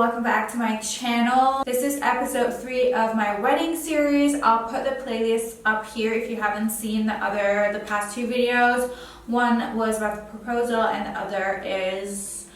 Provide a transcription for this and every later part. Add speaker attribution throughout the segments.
Speaker 1: welcome back to my channel. This is episode 3 of my wedding series. I'll put the playlist up here if you haven't seen the past 2 videos. One was about the proposal and the other is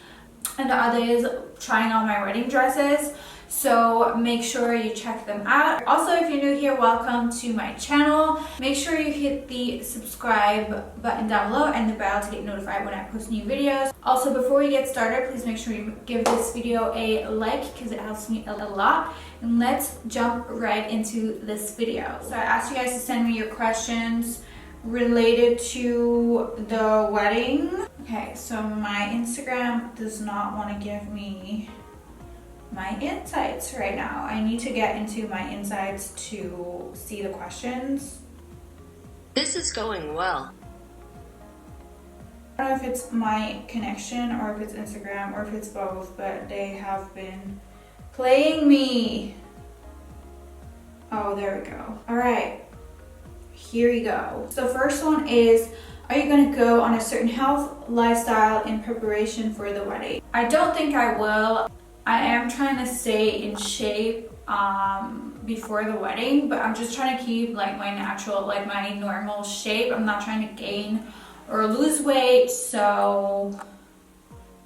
Speaker 1: trying on my wedding dresses. So make sure you check them out. Also, if you're new here, welcome to my channel. Make sure you hit the subscribe button down below and the bell to get notified when I post new videos. Also, before we get started, please make sure you give this video a like because it helps me a lot. And let's jump right into this video. So I asked you guys to send me your questions related to the wedding. Okay, so my Instagram does not want to give me my insights right now. I need to get into my insights to see the questions.
Speaker 2: This is going well.
Speaker 1: I don't know if it's my connection or if it's Instagram or if it's both, but they have been playing me. Oh, there we go. All right, here we go. So the first one is, are you going to go on a certain health lifestyle in preparation for the wedding? I don't think I will. I am trying to stay in shape before the wedding, but I'm just trying to keep like my natural, like my normal shape. I'm not trying to gain or lose weight, so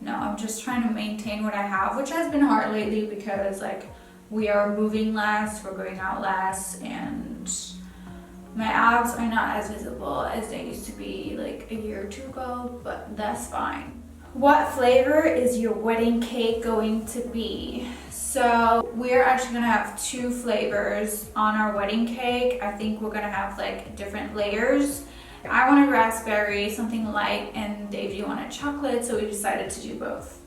Speaker 1: no, I'm just trying to maintain what I have, which has been hard lately because like we are moving less, we're going out less, and my abs are not as visible as they used to be like a year or 2 ago, but that's fine. What flavor is your wedding cake going to be? So we're actually gonna have 2 flavors on our wedding cake. I think we're gonna have like different layers. I wanted raspberry, something light, and Davey wanted chocolate, so we decided to do both.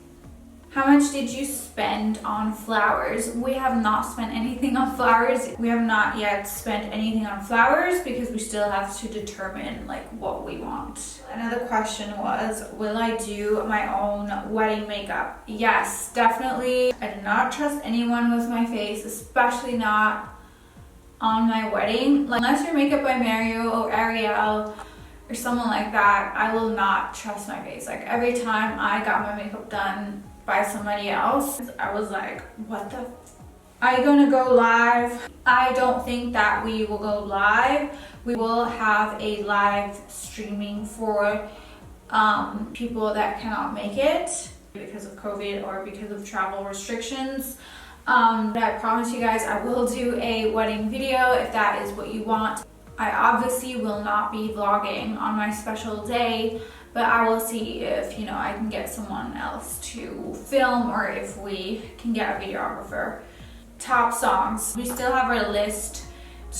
Speaker 1: How much did you spend on flowers? We have not spent anything on flowers. We have not yet spent anything on flowers because we still have to determine like what we want. Another question was, will I do my own wedding makeup? Yes, definitely. I do not trust anyone with my face, especially not on my wedding. Like, unless you're makeup by Mario or Ariel or someone like that, I will not trust my face. Like every time I got my makeup done by somebody else, I was like, what the are you gonna go live? I don't think that we will go live. We will have a live streaming for people that cannot make it because of COVID or because of travel restrictions. But I promise you guys I will do a wedding video if that is what you want. I obviously will not be vlogging on my special day, but I will see if, you know, I can get someone else to film or if we can get a videographer. Top songs. We still have our list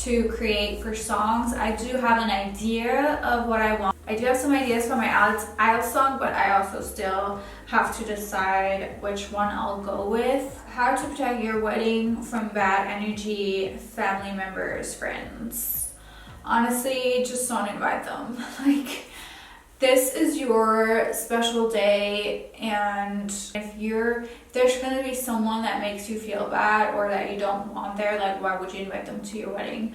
Speaker 1: to create for songs. I do have an idea of what I want. I do have some ideas for my IELTS song, but I also still have to decide which one I'll go with. How to protect your wedding from bad energy, family members, friends. Honestly, just don't invite them. Like, this is your special day, and if there's gonna be someone that makes you feel bad or that you don't want there, like why would you invite them to your wedding?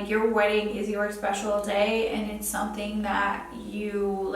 Speaker 1: Your wedding is your special day, and it's something that you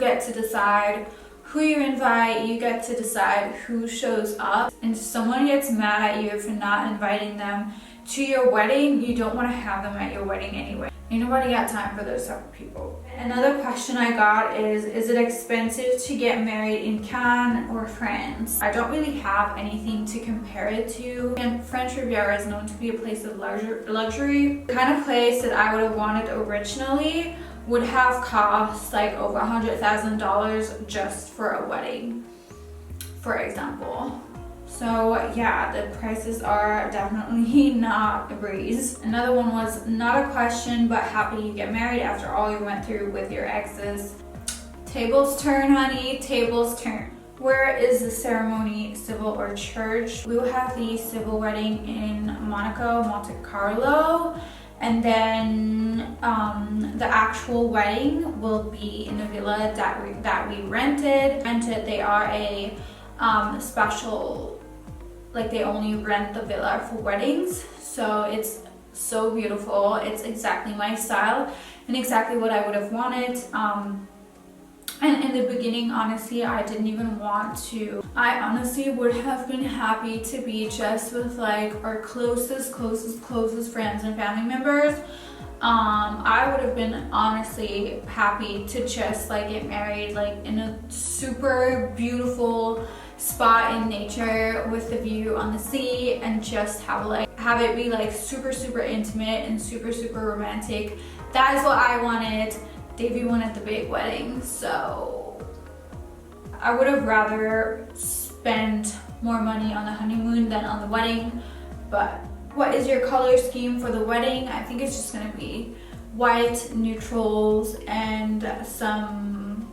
Speaker 1: get to decide who you invite, you get to decide who shows up. And if someone gets mad at you for not inviting them to your wedding, you don't want to have them at your wedding anyway. Ain't nobody got time for those type of people. Another question I got is it expensive to get married in Cannes or France? I don't really have anything to compare it to. And French Riviera is known to be a place of luxury. The kind of place that I would have wanted originally would have cost like over $100,000 just for a wedding, for example. So yeah, the prices are definitely not a breeze. Another one was, not a question, but happy you get married after all you went through with your exes. Tables turn, honey, tables turn. Where is the ceremony, civil or church? We will have the civil wedding in Monaco, Monte Carlo, and then the actual wedding will be in a villa that we rented. They are a special, like they only rent the villa for weddings, so it's so beautiful. It's exactly my style and exactly what I would have wanted. And in the beginning, honestly, I didn't even want to. I honestly would have been happy to be just with like our closest friends and family members. I would have been honestly happy to just like get married like in a super beautiful spot in nature with the view on the sea, and just have it be like super intimate and super romantic. That is what I wanted. Davey wanted the big wedding, so I would have rather spent more money on the honeymoon than on the wedding. But what is your color scheme for the wedding? I think it's just gonna be white, neutrals, and some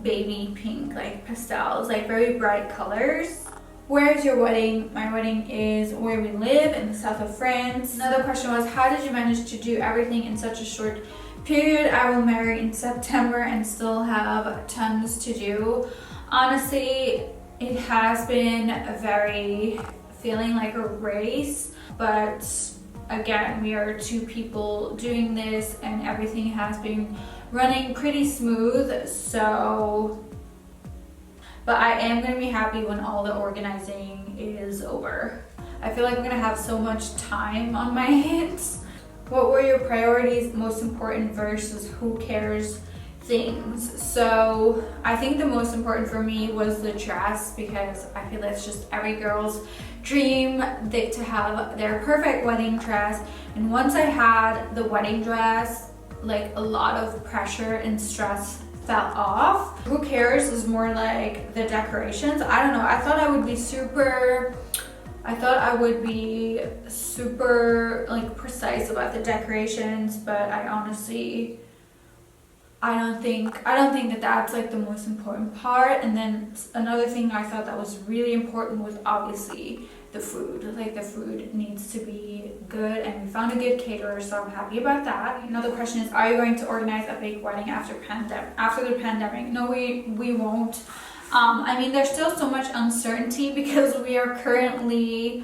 Speaker 1: baby pink, like pastels, like very bright colors. Where is your wedding? My wedding is where we live, in the south of France. Another question was, how did you manage to do everything in such a short period? I will marry in September and still have tons to do. Honestly, it has been feeling like a race, but again, we are 2 people doing this and everything has been running pretty smooth. So, but I am going to be happy when all the organizing is over. I feel like I'm going to have so much time on my hands. What were your priorities, most important versus who cares things? So I think the most important for me was the dress, because I feel that's just every girl's dream to have their perfect wedding dress. And once I had the wedding dress, like a lot of pressure and stress fell off. Who cares is more like the decorations. I don't know, I thought I would be super like precise about the decorations, but I honestly, I don't think that that's like the most important part. And then another thing I thought that was really important was obviously the food. Like the food needs to be good, and we found a good caterer, so I'm happy about that. Another question is, are you going to organize a big wedding after the pandemic? No, we won't. I mean, there's still so much uncertainty because we are currently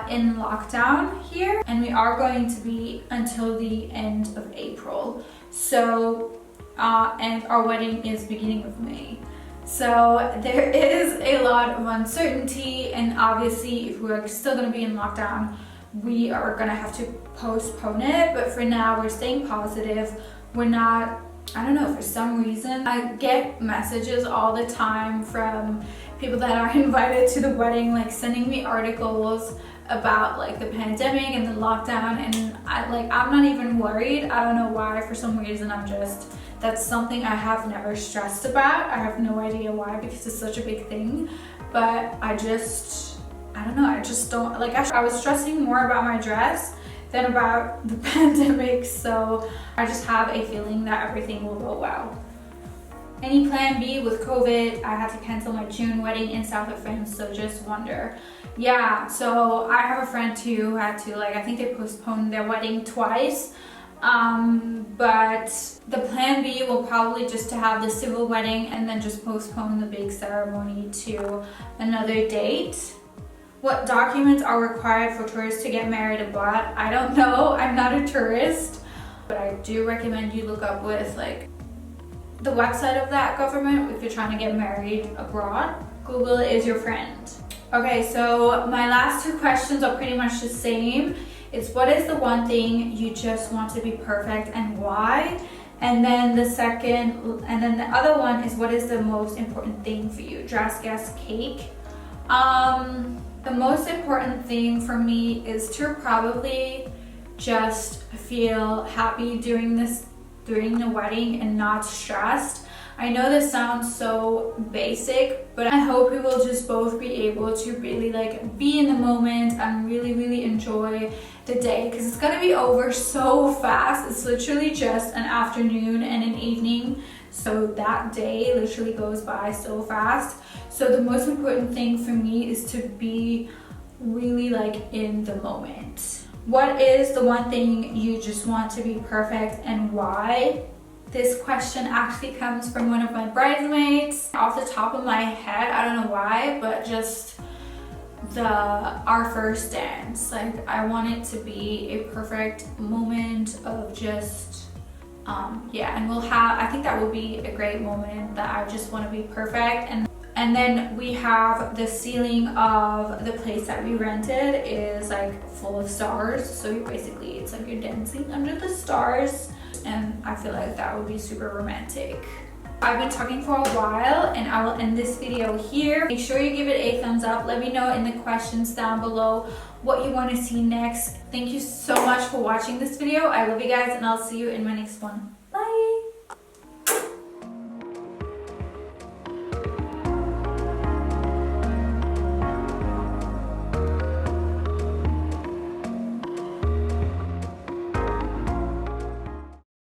Speaker 1: in lockdown here, and we are going to be until the end of April. So, and our wedding is beginning of May. So there is a lot of uncertainty, and obviously if we're still going to be in lockdown, we are going to have to postpone it. But for now, we're staying positive. We're not, I don't know, for some reason, I get messages all the time from people that are invited to the wedding, like sending me articles about like the pandemic and the lockdown, and I'm not even worried. I don't know why. For some reason, that's something I have never stressed about. I have no idea why, because it's such a big thing. But I don't know, I just don't, like, I was stressing more about my dress than about the pandemic. So I just have a feeling that everything will go well. Any plan B with COVID? I had to cancel my June wedding in south of France, so just wonder. Yeah, so I have a friend who had to, like, I think they postponed their wedding twice. But the plan B will probably just to have the civil wedding and then just postpone the big ceremony to another date. What documents are required for tourists to get married abroad? I don't know, I'm not a tourist, but I do recommend you look up with like the website of that government if you're trying to get married abroad. Google is your friend. Okay, so my last 2 questions are pretty much the same. It's what is the one thing you just want to be perfect and why? And then the other one is what is the most important thing for you? Dress, guest, cake. The most important thing for me is to probably just feel happy during the wedding and not stressed. I know this sounds so basic, but I hope we will just both be able to really like be in the moment and really enjoy the day, because it's gonna be over so fast. It's literally just an afternoon and an evening, so that day literally goes by so fast. So the most important thing for me is to be really like in the moment. What is the one thing you just want to be perfect and why? This question actually comes from one of my bridesmaids. Off the top of my head, I don't know why, but just our first dance. Like, I want it to be a perfect moment of just Yeah, and we'll have, I think that will be a great moment that I just want to be perfect. And then we have the ceiling of the place that we rented is like full of stars. So you basically, it's like you're dancing under the stars. And I feel like that would be super romantic. I've been talking for a while and I will end this video here. Make sure you give it a thumbs up. Let me know in the questions down below what you want to see next. Thank you so much for watching this video. I love you guys and I'll see you in my next one. Bye.